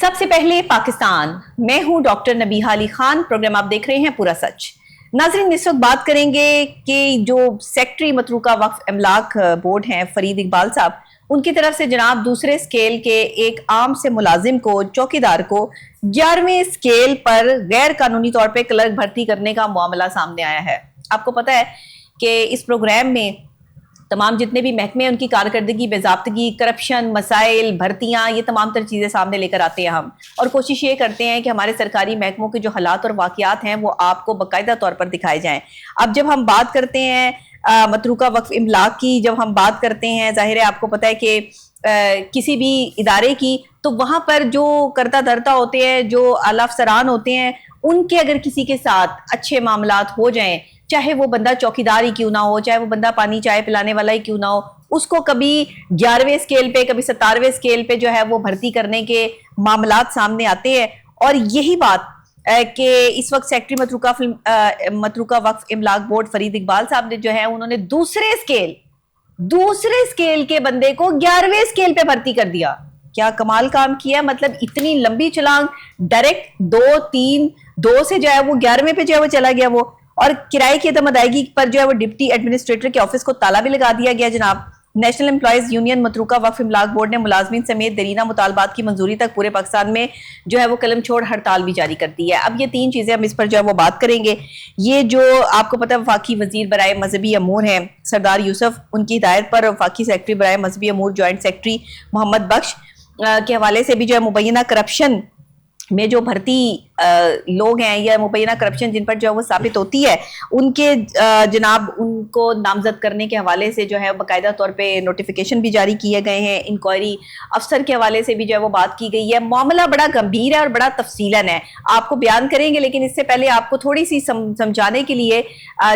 سب سے پہلے پاکستان، میں ہوں ڈاکٹر نبیہہ علی خان، پروگرام آپ دیکھ رہے ہیں پورا سچ۔ ناظرین، اس وقت بات کریں گے کہ جو سیکٹری متروکہ وقف املاک بورڈ ہیں فرید اقبال صاحب، ان کی طرف سے جناب دوسرے سکیل کے ایک عام سے ملازم کو، چوکیدار کو 11ویں سکیل پر غیر قانونی طور پہ کلرک بھرتی کرنے کا معاملہ سامنے آیا ہے۔ آپ کو پتہ ہے کہ اس پروگرام میں تمام جتنے بھی محکمے ان کی کارکردگی، باضابطگی، کرپشن، مسائل، بھرتیاں، یہ تمام تر چیزیں سامنے لے کر آتے ہیں ہم، اور کوشش یہ کرتے ہیں کہ ہمارے سرکاری محکموں کے جو حالات اور واقعات ہیں وہ آپ کو باقاعدہ طور پر دکھائے جائیں۔ اب جب ہم بات کرتے ہیں متروکہ وقف املاک کی، جب ہم بات کرتے ہیں، ظاہر ہے آپ کو پتہ ہے کہ کسی بھی ادارے کی، تو وہاں پر جو کرتا دھرتا ہوتے ہیں، جو اعلیٰ افسران ہوتے ہیں، ان کے اگر کسی کے ساتھ اچھے معاملات ہو جائیں، چاہے وہ بندہ چوکیدار ہی کیوں نہ ہو، چاہے وہ بندہ پانی چائے پلانے والا ہی کیوں نہ ہو، اس کو کبھی 11ویں سکیل پہ، کبھی 17ویں سکیل پہ جو ہے وہ بھرتی کرنے کے معاملات سامنے آتے ہیں۔ اور یہی بات کہ اس وقت سیکٹری متروکہ وقف املاک بورڈ فرید اقبال صاحب نے جو ہے انہوں نے دوسرے سکیل کے بندے کو 11ویں سکیل پہ بھرتی کر دیا۔ کیا کمال کام کیا، مطلب اتنی لمبی چھلانگ، ڈائریکٹ 2 سے جو ہے وہ 11ویں پہ جو ہے وہ چلا گیا وہ، اور کرائے کی عدم ادائیگی پر جو ہے وہ ڈپٹی ایڈمنسٹریٹر کے آفس کو تالا بھی لگا دیا گیا جناب۔ نیشنل امپلائیز یونین متروکہ وقف املاک بورڈ نے ملازمین سمیت دیرینہ مطالبات کی منظوری تک پورے پاکستان میں جو ہے وہ قلم چھوڑ ہڑتال بھی جاری کر دی ہے۔ اب یہ 3 چیزیں ہم اس پر جو ہے وہ بات کریں گے۔ یہ جو آپ کو پتہ ہے وفاقی وزیر برائے مذہبی امور ہیں سردار یوسف، ان کی ہدایت پر وفاقی سیکرٹری برائے مذہبی امور جوائنٹ سیکرٹری محمد بخش کے حوالے سے بھی جو ہے مبینہ کرپشن میں جو بھرتی لوگ ہیں یا مبینہ کرپشن جن پر جو ہے وہ ثابت ہوتی ہے، ان کے جناب ان کو نامزد کرنے کے حوالے سے جو ہے باقاعدہ طور پہ نوٹیفیکیشن بھی جاری کیے گئے ہیں۔ انکوائری افسر کے حوالے سے بھی جو ہے وہ بات کی گئی ہے۔ معاملہ بڑا گمبھیر ہے اور بڑا تفصیلاً ہے، آپ کو بیان کریں گے، لیکن اس سے پہلے آپ کو تھوڑی سی سمجھانے کے لیے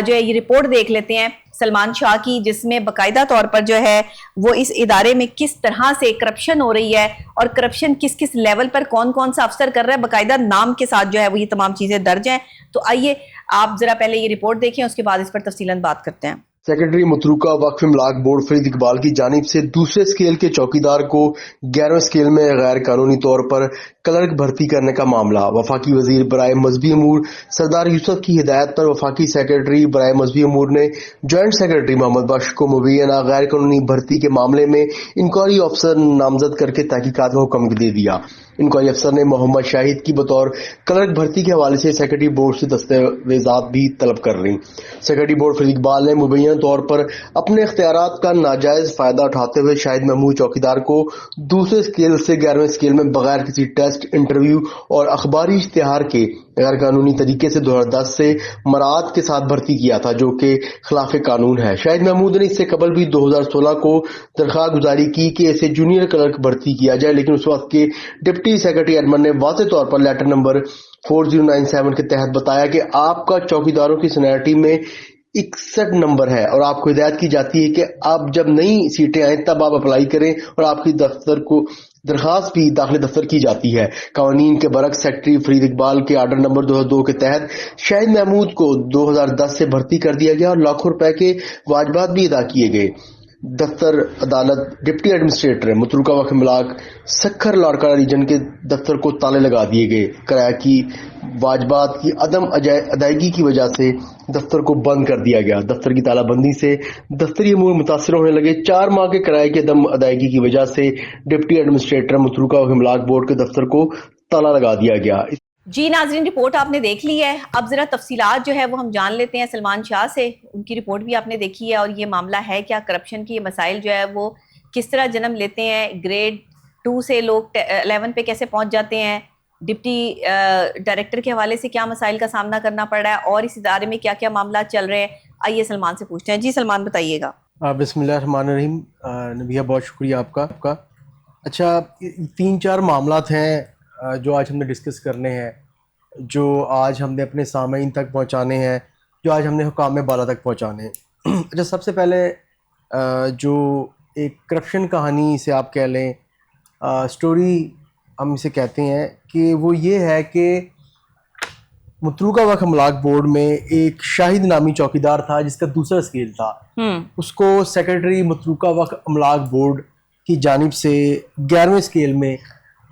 جو ہے یہ رپورٹ دیکھ لیتے ہیں سلمان شاہ کی، جس میں باقاعدہ طور پر جو ہے وہ اس ادارے میں کس طرح سے کرپشن ہو رہی ہے اور کرپشن کس کس لیول پر کون کون سا افسر کر رہا ہے، باقاعدہ نام کے ساتھ جو ہے وہ یہ تمام چیزیں درج ہیں۔ تو آئیے آپ ذرا پہلے یہ رپورٹ دیکھیں، اس کے بعد اس پر تفصیلاً بات کرتے ہیں۔ سیکرٹری متروکہ وقف املاک بورڈ فرید اقبال کی جانب سے دوسرے سکیل کے چوکیدار کو 11ویں سکیل میں غیر قانونی طور پر کلرک بھرتی کرنے کا معاملہ۔ وفاقی وزیر برائے مذہبی امور سردار یوسف کی ہدایت پر وفاقی سیکرٹری برائے مذہبی امور نے جوائنٹ سیکرٹری محمد بخش کو مبینہ غیر قانونی بھرتی کے معاملے میں انکوائری افسر نامزد کر کے تحقیقات کا حکم دے دیا۔ انکوائری افسر نے محمد شاہد کی بطور کلرک بھرتی کے حوالے سے سیکرٹری بورڈ سے دستاویزات بھی طلب کر لی۔ سیکرٹری بورڈ فرید اقبال نے مبینہ طور پر اپنے اختیارات کا ناجائز فائدہ اٹھاتے ہوئے شاہد محمود چوکیدار کو دوسرے سکیل سے 11ویں سکیل میں بغیر کسی ٹیسٹ، انٹرویو اور اخباری اشتہار کے غیر قانونی طریقے سے 2010 سے مراعات کے ساتھ بھرتی کیا تھا، جو کہ خلاف قانون ہے۔ شاہد محمود نے اس سے قبل بھی 2016 کو درخواست گزاری کی کہ اسے جونیئر کلرک بھرتی کیا جائے، لیکن اس وقت کے ڈپٹی سیکرٹری ایڈمن نے واضح طور پر لیٹر نمبر 4097 کے تحت بتایا کہ آپ کا چوکیداروں کی سینیرٹی میں 61 نمبر ہے اور آپ کو ہدایت کی جاتی ہے کہ آپ جب نئی سیٹیں آئیں تب آپ اپلائی کریں، اور آپ کی دفتر کو درخواست بھی داخل دفتر کی جاتی ہے۔ قوانین کے برعکس سیکرٹری فرید اقبال کے آرڈر نمبر 202 کے تحت شاہد محمود کو 2010 سے بھرتی کر دیا گیا اور لاکھوں روپے کے واجبات بھی ادا کیے گئے۔ دفتر عدالت ڈپٹی ایڈمنسٹریٹر متروکہ وقف املاک سکھر لاڑکانہ ریجن کے دفتر کو تالے لگا دیے گئے۔ کرایہ کی واجبات کی عدم ادائیگی کی وجہ سے دفتر کو بند کر دیا گیا۔ دفتر کی تالہ بندی سے دفتری امور متاثر ہونے لگے۔ 4 ماہ کے کرائے کی عدم ادائیگی کی وجہ سے ڈپٹی ایڈمنسٹریٹر متروکہ وقف املاک بورڈ کے دفتر کو تالا لگا دیا گیا۔ جی ناظرین، رپورٹ آپ نے دیکھ لی ہے، اب ذرا تفصیلات جو ہے وہ ہم جان لیتے ہیں سلمان شاہ سے۔ ان کی رپورٹ بھی آپ نے دیکھی ہے، اور یہ معاملہ ہے کیا، کرپشن کی یہ مسائل جو ہے وہ کس طرح جنم لیتے ہیں، گریڈ 2 سے لوگ 11 پہ کیسے پہنچ جاتے ہیں، ڈپٹی ڈائریکٹر کے حوالے سے کیا مسائل کا سامنا کرنا پڑ رہا ہے، اور اس ادارے میں کیا کیا معاملات چل رہے ہیں۔ آئیے سلمان سے پوچھتے ہیں۔ جی سلمان، بتائیے گا۔ بسم اللہ الرحمن الرحیم۔ نبیہ، بہت شکریہ آپ کا۔ اچھا، 3-4 معاملات ہیں جو آج ہم نے ڈسکس کرنے ہیں، جو آج ہم نے اپنے سامعین تک پہنچانے ہیں، جو آج ہم نے حکام بالا تک پہنچانے ہیں۔ اچھا، سب سے پہلے جو ایک کرپشن کہانی سے آپ کہہ لیں، سٹوری ہم اسے کہتے ہیں، کہ وہ یہ ہے کہ متروکہ وقف املاک بورڈ میں ایک شاہد نامی چوکیدار تھا جس کا دوسرا سکیل تھا۔ اس کو سیکرٹری متروکہ وقف املاک بورڈ کی جانب سے 11ویں سکیل میں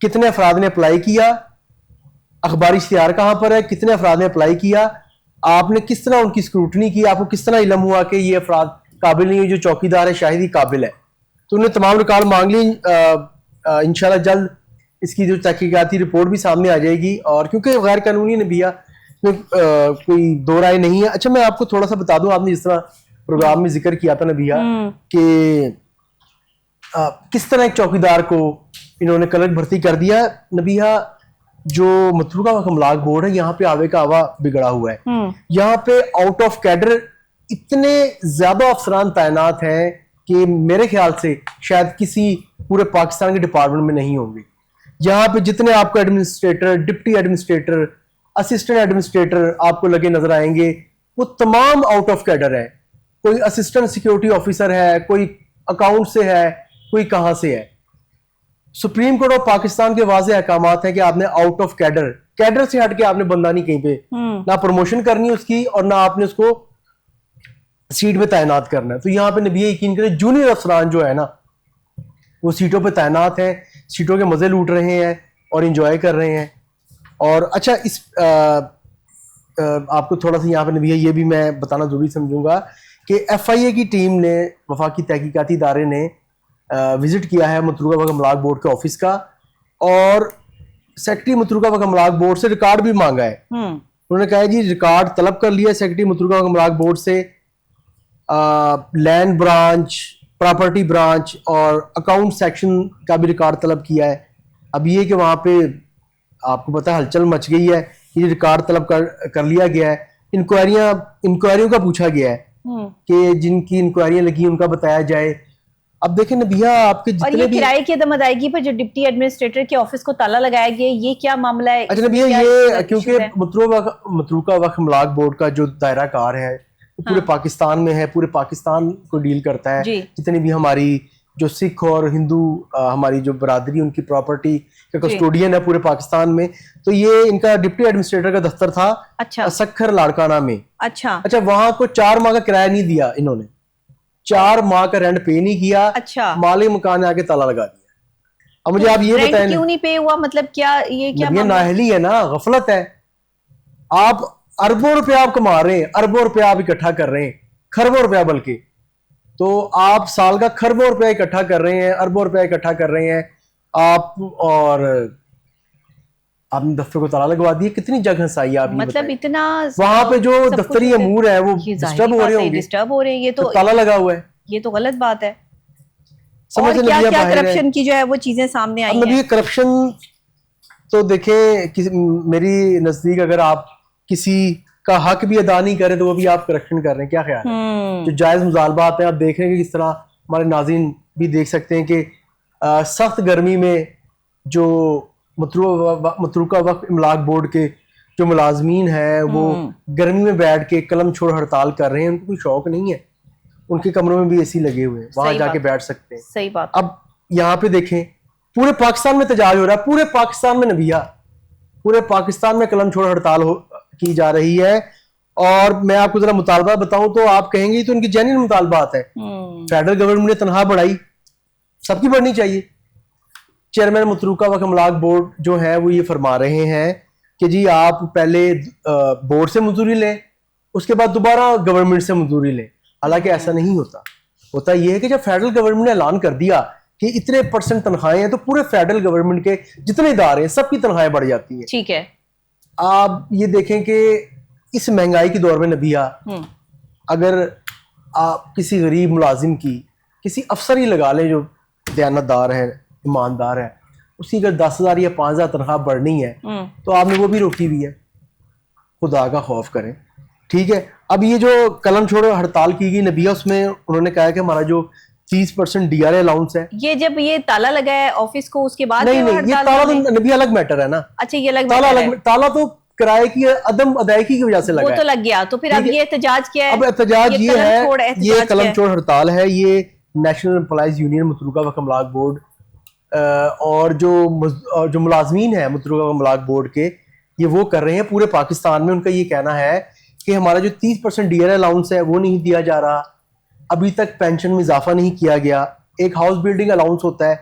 کتنے افراد نے اپلائی کیا, اخباری اشتہار کہاں پر ہے, کتنے افراد نے اپلائی کیا, آپ نے کس طرح ان کی اسکروٹنی کی, آپ کو کس طرح علم ہوا کہ یہ افراد قابل نہیں ہے, جو چوکیدار ہے شاید ہی قابل ہے. تو انہوں نے تمام ریکارڈ مانگ لی. انشاءاللہ جلد اس کی جو تحقیقاتی رپورٹ بھی سامنے آ جائے گی, اور کیونکہ غیر قانونی نبیہ کوئی دو رائے نہیں ہے. اچھا میں آپ کو تھوڑا سا بتا دوں, آپ نے جس طرح پروگرام میں ذکر کیا تھا نبیہ کہ کس طرح ایک چوکیدار کو انہوں نے کلرک بھرتی کر دیا. نبیہ جو متروکہ وقت املاک بورڈ ہے یہاں پہ آوے کا آوا بگڑا ہوا ہے. یہاں پہ آؤٹ آف کیڈر اتنے زیادہ افسران تعینات ہیں کہ میرے خیال سے شاید کسی پورے پاکستان کے ڈپارٹمنٹ میں نہیں ہوں گے. یہاں پہ جتنے آپ کو administrator, deputy administrator, assistant administrator آپ کو لگے نظر آئیں گے, وہ تمام آؤٹ آف کیڈر ہے. کوئی اسسٹنٹ سیکیورٹی آفیسر ہے, کوئی اکاؤنٹ سے ہے, کوئی کہاں سے ہے. سپریم کورٹ آف پاکستان کے واضح احکامات ہیں کہ آپ نے آؤٹ آف کیڈر سے ہٹ کے آپ نے بندہ نہیں کہیں پہ نہ پروموشن کرنی اس کی, اور نہ آپ نے اس کو سیٹ پہ تعینات کرنا ہے. تو یہاں پہ نبی یقین کرے جونیئر افسران جو ہے نا وہ سیٹوں پہ تعینات ہیں, سیٹوں کے مزے لوٹ رہے ہیں اور انجوائے کر رہے ہیں. اور اچھا اس آپ کو تھوڑا سا یہاں پہ نبی یہ بھی میں بتانا ضروری سمجھوں گا کہ ایف آئی اے کی ٹیم نے, وفاقی تحقیقاتی ادارے نے وزٹ کیا ہے متروکہ وقت املاک بورڈ کے آفس کا, اور سیکرٹری متروکہ وقت املاک بورڈ سے ریکارڈ بھی مانگا ہے. انہوں نے کہا ہے جی ریکارڈ طلب کر لیا سیکرٹری متروکہ وقت املاک بورڈ سے, لینڈ برانچ, پراپرٹی برانچ اور اکاؤنٹ سیکشن کا بھی ریکارڈ طلب کیا ہے. اب یہ کہ وہاں پہ آپ کو پتہ ہے ہلچل مچ گئی ہے, یہ ریکارڈ طلب کر لیا گیا ہے. انکوائریوں کا پوچھا گیا ہے کہ جن کی انکوائریاں لگی ان کا بتایا جائے. اب دیکھیں نبیہ آپ کے جتنے بھی کرائے کی عدم ادائیگی پر جو ڈپٹی ایڈمنسٹریٹر کے آفس کو تالا لگایا گیا, یہ کیا معاملہ ہے؟ اچھا نبیہ یہ کیونکہ متروکہ وقت املاک بورڈ کا جو دائرہ کار ہے پورے پاکستان میں ہے, پورے پاکستان کو ڈیل کرتا ہے. جتنی بھی ہماری جو سکھ اور ہندو ہماری جو برادری ان کی پراپرٹی کا کسٹوڈین ہے پورے پاکستان میں, تو یہ ان کا ڈپٹی ایڈمنسٹریٹر کا دفتر تھا سکھر لاڑکانہ میں. اچھا وہاں کو 4 ماہ کا کرایہ نہیں دیا انہوں نے, 4 ماہ کا رینٹ پے نہیں کیا, مالک مکان نے آ کے تالا لگا دیا. اب مجھے آپ یہ بتائیں کیوں نہیں پے ہوا, مطلب کیا یہ نااہلی ہے نا, غفلت ہے. آپ اربوں روپے آپ کما رہے ہیں, اربوں روپے آپ اکٹھا کر رہے ہیں, خربوں روپیہ بلکہ, تو آپ سال کا خربوں روپے اکٹھا کر رہے ہیں, اربوں روپے اکٹھا کر رہے ہیں آپ, اور آپ نے دفتر کو تالا لگوا دیا. کتنی جگہ ہنسائی آپ, مطلب اتنا وہاں پہ جو دفتری امور ہے وہ ڈسٹرب ہو رہے ہیں, یہ تو تالا لگا ہوا ہے. یہ تو غلط بات ہے. اور کیا کیا کرپشن کی جو ہے وہ چیزیں سامنے آئی ہیں. کرپشن تو دیکھیں میری نزدیک اگر آپ کسی کا حق بھی ادا نہیں کریں تو وہ بھی آپ کرپشن کر رہے ہیں. کیا خیال ہے؟ جو جائز مطالبات ہیں آپ دیکھ رہے ہیں کہ کس طرح ہمارے ناظرین بھی دیکھ سکتے ہیں کہ سخت گرمی میں جو متروکہ وقت املاک بورڈ کے جو ملازمین ہیں وہ گرمی میں بیٹھ کے قلم چھوڑ ہڑتال کر رہے ہیں. ان کو کوئی شوق نہیں ہے, ان کے کمروں میں بھی اے سی لگے ہوئے ہیں, وہاں جا کے بیٹھ سکتے ہیں. صحیح بات. اب یہاں پہ دیکھیں پورے پاکستان میں احتجاج ہو رہا ہے, پورے پاکستان میں نبیہ, پورے پاکستان میں قلم چھوڑ ہڑتال کی جا رہی ہے. اور میں آپ کو ذرا مطالبہ بتاؤں تو آپ کہیں گے تو ان کی جینوئن مطالبات ہے. فیڈرل گورنمنٹ نے تنخواہ بڑھائی, سب کی بڑھنی چاہیے. چیئرمین متروکہ وقت املاک بورڈ جو ہے وہ یہ فرما رہے ہیں کہ جی آپ پہلے بورڈ سے مزدوری لیں, اس کے بعد دوبارہ گورنمنٹ سے مزدوری لیں. حالانکہ ایسا نہیں ہوتا. ہوتا یہ ہے کہ جب فیڈرل گورنمنٹ نے اعلان کر دیا کہ اتنے % تنخواہیں ہیں تو پورے فیڈرل گورنمنٹ کے جتنے ادارے ہیں سب کی تنخواہیں بڑھ جاتی ہیں. ٹھیک ہے. آپ یہ دیکھیں کہ اس مہنگائی کے دور میں نبیہ اگر آپ کسی غریب ملازم کی, کسی افسر ہی لگا لیں جو دیانتدار ہے, ایماندار ہے, اس کی اگر 10,000 یا 5,000 تنخواہ بڑھنی ہے تو آپ نے وہ بھی روکی ہوئی ہے. خدا کا خوف کریں. ٹھیک ہے. اب یہ جو قلم چھوڑ ہڑتال کی گئی نبیہ, اس میں انہوں نے کہا کہ ہمارا جو 30% ڈی آر اے الاؤنس ہے, یہ جب یہ تالا لگا ہے آفس کو اس کے بعد نہیں یہ تالا تو نبی الگ میٹر ہے نا. اچھا یہ الگ تالا تو کرائے کی عدم ادائیگی کی وجہ سے لگا, وہ تو لگ گیا. تو پھر اب یہ احتجاج کیا ہے؟ اب احتجاج یہ ہے, یہ قلم چھوڑ ہڑتال ہے, یہ نیشنل امپلائیز یونین متروکہ وقت املاک بورڈ اور جو ملازمین ہیں متروکہ وقت املاک بورڈ کے, یہ وہ کر رہے ہیں پورے پاکستان میں. ان کا یہ کہنا ہے کہ ہمارا جو 30% ڈی آر اے الاؤنس ہے وہ نہیں دیا جا رہا, ابھی تک پینشن میں اضافہ نہیں کیا گیا, ایک ہاؤس بلڈنگ الاؤنس ہوتا ہے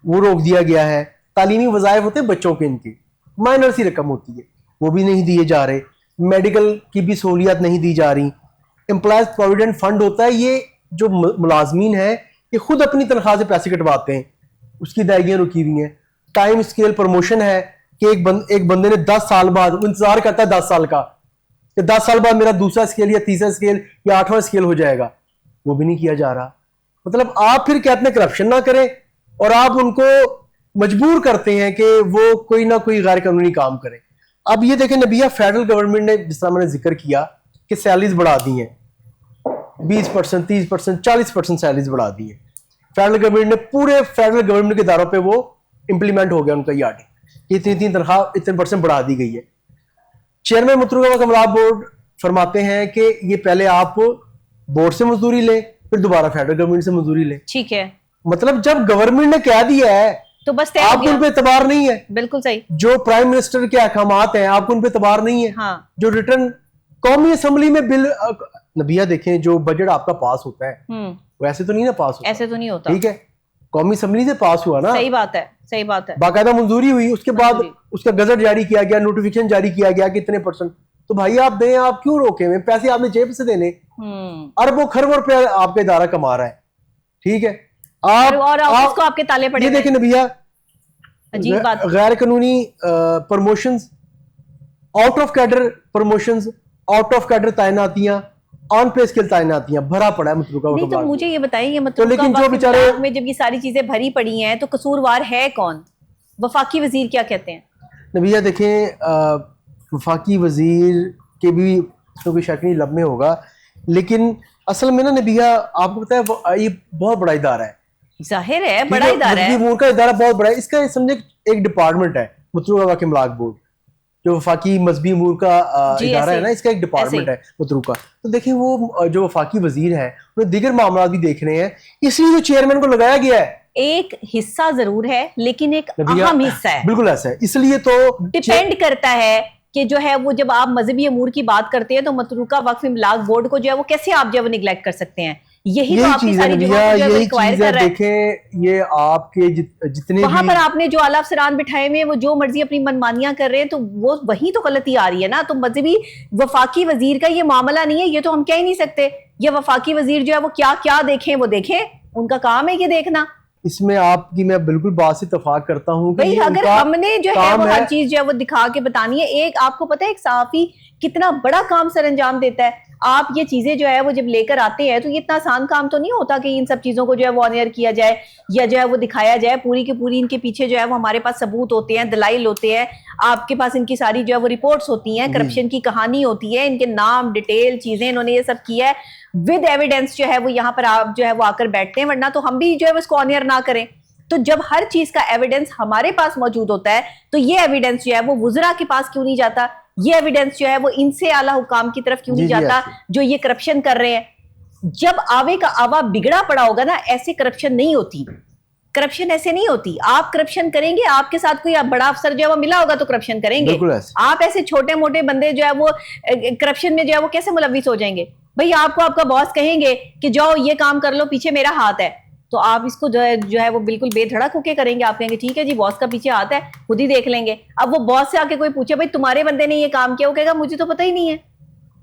وہ روک دیا گیا ہے, تعلیمی وظائف ہوتے ہیں بچوں کے، ان کی مائنر سی رقم ہوتی ہے، وہ بھی نہیں دیے جا رہے، میڈیکل کی بھی سہولیات نہیں دی جا رہی، امپلائز پروویڈنٹ فنڈ ہوتا ہے، یہ جو ملازمین ہیں یہ خود اپنی تنخواہ سے پیسے کٹواتے ہیں، اس کی ادائیگیاں رکی ہوئی ہیں۔ ٹائم اسکیل پروموشن ہے کہ ایک بندے نے 10 سال بعد انتظار کرتا ہے 10 سال کا کہ 10 سال بعد میرا دوسرا اسکیل یا تیسرا اسکیل یا 8واں اسکیل ہو جائے گا، وہ بھی نہیں کیا جا رہا۔ مطلب آپ پھر کہتے ہیں کرپشن نہ کریں اور آپ ان کو مجبور کرتے ہیں کہ وہ کوئی نہ کوئی غیر قانونی کام کریں۔ اب یہ دیکھیں نبیہ، فیڈرل گورنمنٹ نے جس طرح میں نے ذکر کیا کہ سیلریز بڑھا دی ہیں، 20%، 30%، 40% سیلریز بڑھا دی ہیں۔ فیڈرل گورنمنٹ نے پورے فیڈرل گورنمنٹ کے اداروں پہ وہ امپلیمنٹ ہو گیا ان کا یہ آرڈر کہ اتنی تنخواہ اتنے % بڑھا دی گئی ہے۔ چیئرمین متروکہ کمالات بورڈ فرماتے ہیں کہ یہ پہلے آپ بورڈ سے مزدوری لیں پھر دوبارہ فیڈرل گورنمنٹ سے مزدوری لیں۔ ٹھیک ہے، مطلب جب گورنمنٹ نے کہہ دیا ہے تو بس آپ کو ان پہ اعتبار نہیں ہے۔ بالکل صحیح۔ جو پرائم منسٹر کے احکامات ہیں آپ کو ان پہ اعتبار نہیں ہے۔ ہاں، جو ریٹرن قومی اسمبلی میں بل، نبیہ دیکھیں جو بجٹ آپ کا پاس ہوتا ہے وہ ایسے تو نہیں نا پاس ہوتا، ایسے تو نہیں ہوتا، ٹھیک ہے، قومی اسمبلی سے پاس ہوا نا، صحیح بات ہے، صحیح بات ہے، باقاعدہ منظوری ہوئی، اس کے بعد اس کا گزٹ جاری کیا گیا، نوٹیفیکیشن جاری کیا گیا کہ اتنے %، تو بھائی آپ دیں، آپ کیوں روکے ہوئے؟ پیسے آپ نے جیب سے دینے، اربوں خربوں روپے آپ کا ادارہ کما رہا ہے، ٹھیک ہے، اور اس کو آپ کے تالے پڑے۔ یہ دیکھیں نبیہ، عجیب بات، غیر قانونی promotions, out of cadre promotions, out of cadre تعیناتیاں، آن پے اسکیل تعیناتیاں بھرا پڑا ہے متروکہ وقت۔ نہیں تو مجھے یہ بتائیں، یہ لیکن جو متروکہ بیچارے وقت میں جب یہ ساری چیزیں بھری پڑی ہیں تو قصوروار ہے کون؟ وفاقی وزیر کیا کہتے ہیں؟ نبیہ دیکھیں، وفاقی وزیر کے بھی اس میں کوئی شک نہیں، لب میں ہوگا، لیکن اصل میں نا نبیہ آپ کو پتا ہے یہ بہت بڑا ادارہ ہے، ظاہر ہے بڑا ادارہ ہے، امور کا ادارہ بہت بڑا ہے، اس کا سمجھے ایک ڈپارٹمنٹ ہے متروکہ وقت املاک بورڈ، جو وفاقی مذہبی امور کا ادارہ ہے نا، اس کا ایک ڈپارٹمنٹ ہے متروکہ۔ تو دیکھیں وہ جو وفاقی وزیر ہیں انہیں دیگر معاملات بھی دیکھنے ہیں، اس لیے جو چیئرمین کو لگایا گیا ہے ایک حصہ ضرور ہے لیکن ایک اہم حصہ ہے، بالکل ایسا ہے، اس لیے تو ڈیپینڈ کرتا ہے کہ جو ہے وہ جب آپ مذہبی امور کی بات کرتے ہیں تو متروکہ وقف املاک بورڈ کو جو ہے وہ کیسے آپ جو ہے وہ نگلیکٹ کر سکتے ہیں؟ یہی تو آپ کی ساری جگہوں کو جو ہے وہ ریکوائر کر رہا ہے۔ دیکھیں یہ آپ کے جتنے وہاں پر آپ نے جو اعلیٰ افسران بٹھائے ہوئے ہیں وہ جو مرضی اپنی منمانیاں کر رہے ہیں تو وہ وہی تو غلطی آ رہی ہے نا۔ تو مذہبی وفاقی وزیر کا یہ معاملہ نہیں ہے، یہ تو ہم کہہ ہی نہیں سکتے، یہ وفاقی وزیر جو ہے وہ کیا کیا دیکھیں وہ دیکھیں، ان کا کام ہے یہ دیکھنا۔ اس میں آپ کی میں بالکل بات سے اتفاق کرتا ہوں کہ اگر ہم نے جو ہے وہ ہر چیز جو ہے وہ دکھا کے بتانی ہے، ایک آپ کو پتہ ہے ایک صحافی کتنا بڑا کام سر انجام دیتا ہے، آپ یہ چیزیں جو ہے وہ جب لے کر آتے ہیں تو یہ اتنا آسان کام تو نہیں ہوتا کہ ان سب چیزوں کو جو ہے وہ آن ایئر کیا جائے یا جو ہے وہ دکھایا جائے، پوری کی پوری ان کے پیچھے جو ہے وہ ہمارے پاس ثبوت ہوتے ہیں، دلائل ہوتے ہیں، آپ کے پاس ان کی ساری جو ہے وہ رپورٹس ہوتی ہیں، کرپشن کی کہانی ہوتی ہے، ان کے نام ڈیٹیل چیزیں انہوں نے یہ سب کیا ہے ود ایویڈنس جو ہے وہ یہاں پر آپ جو ہے وہ آ کر بیٹھتے ہیں، ورنہ تو ہم بھی جو ہے اس کو آن ایئر نہ کریں۔ تو جب ہر چیز کا ایویڈنس ہمارے پاس موجود ہوتا ہے تو یہ ایویڈنس جو ہے وہ وزراء کے پاس کیوں نہیں جاتا؟ یہ ایویڈنس جو ہے وہ ان سے اعلیٰ حکام کی طرف کیوں نہیں جاتا جو یہ کرپشن کر رہے ہیں؟ جب آوے کا آوا بگڑا پڑا ہوگا نا، ایسے کرپشن نہیں ہوتی، کرپشن ایسے نہیں ہوتی۔ آپ کرپشن کریں گے، آپ کے ساتھ کوئی بڑا افسر جو ہے وہ ملا ہوگا تو کرپشن کریں گے، آپ ایسے چھوٹے موٹے بندے جو ہے وہ کرپشن میں جو ہے وہ کیسے ملوث ہو جائیں گے؟ بھئی آپ کو آپ کا باس کہیں گے کہ جاؤ یہ کام کر لو، پیچھے میرا ہاتھ ہے، تو آپ اس کو جو ہے وہ بالکل بے دھڑک ہو کے کریں گے، آپ کہیں گے ٹھیک ہے جی باس کا پیچھے ہاتھ ہے، خود ہی دیکھ لیں گے۔ اب وہ باس سے آ کے کوئی پوچھے بھائی تمہارے بندے نے یہ کام کیا، وہ کہے گا مجھے تو پتہ ہی نہیں ہے،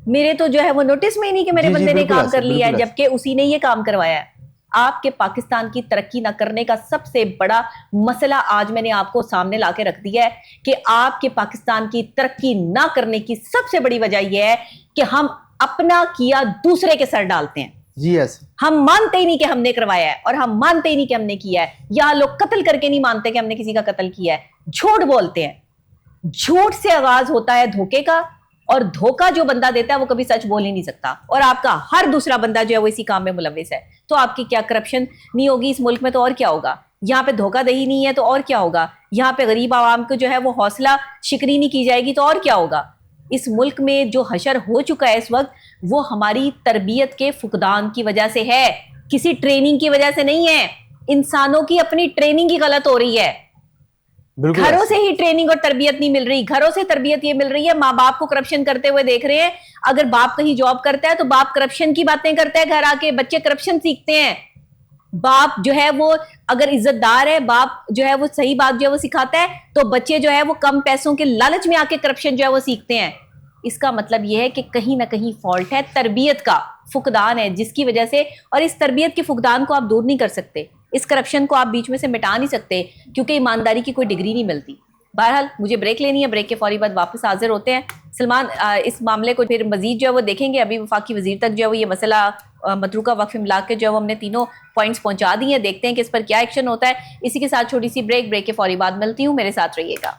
میرے تو جو ہے وہ نوٹس میں ہی نہیں کہ میرے بندے نے کام کر لیا ہے، جبکہ اسی نے یہ کام کروایا ہے۔ آپ کے پاکستان کی ترقی نہ کرنے کا سب سے بڑا مسئلہ آج میں نے آپ کو سامنے لا کے رکھ دیا ہے کہ آپ کے پاکستان کی ترقی نہ کرنے کی سب سے بڑی وجہ یہ ہے کہ ہم اپنا کیا دوسرے کے سر ڈالتے ہیں۔ جی ایس، ہم مانتے ہی نہیں کہ ہم نے کروایا ہے، اور ہم مانتے ہی نہیں کہ ہم نے کیا ہے، یا لوگ قتل کر کے نہیں مانتے کہ ہم نے کسی کا قتل کیا ہے، جھوٹ بولتے ہیں۔ جھوٹ سے آغاز ہوتا ہے دھوکے کا، اور دھوکہ جو بندہ دیتا ہے وہ کبھی سچ بول ہی نہیں سکتا، اور آپ کا ہر دوسرا بندہ جو ہے وہ اسی کام میں ملوث ہے۔ تو آپ کی کیا کرپشن نہیں ہوگی اس ملک میں تو اور کیا ہوگا؟ یہاں پہ دھوکہ دہی نہیں ہے تو اور کیا ہوگا؟ یہاں پہ غریب عوام کو جو ہے وہ حوصلہ شکنی نہیں کی جائے گی تو اور کیا ہوگا؟ اس ملک میں جو حشر ہو چکا ہے اس وقت وہ ہماری تربیت کے فقدان کی وجہ سے ہے، کسی ٹریننگ کی وجہ سے نہیں ہے۔ انسانوں کی اپنی ٹریننگ ہی غلط ہو رہی ہے، گھروں سے ہی ٹریننگ اور تربیت نہیں مل رہی، گھروں سے تربیت یہ مل رہی ہے، ماں باپ کو کرپشن کرتے ہوئے دیکھ رہے ہیں، اگر باپ کہیں جاب کرتا ہے تو باپ کرپشن کی باتیں کرتا ہے، گھر آ کے بچے کرپشن سیکھتے ہیں۔ باپ جو ہے وہ اگر عزت دار ہے, باپ جو ہے وہ صحیح بات جو ہے وہ سکھاتا ہے, تو بچے جو ہے وہ کم پیسوں کے لالچ میں آ کے کرپشن جو ہے وہ سیکھتے ہیں. اس کا مطلب یہ ہے کہ کہیں نہ کہیں فالٹ ہے, تربیت کا فقدان ہے, جس کی وجہ سے, اور اس تربیت کے فقدان کو آپ دور نہیں کر سکتے, اس کرپشن کو آپ بیچ میں سے مٹا نہیں سکتے, کیونکہ ایمانداری کی کوئی ڈگری نہیں ملتی. بہرحال مجھے بریک لینی ہے, بریک کے فوری بعد واپس حاضر ہوتے ہیں. سلمان اس معاملے کو پھر مزید جو ہے وہ دیکھیں گے. ابھی وفاقی وزیر تک جو ہے وہ یہ مسئلہ متروکہ وقف املاک کے جو ہے وہ ہم نے تینوں پوائنٹس پہنچا دی ہیں, دیکھتے ہیں کہ اس پر کیا ایکشن ہوتا ہے. اسی کے ساتھ چھوٹی سی بریک کے فوری بعد ملتی ہوں, میرے ساتھ رہیے گا.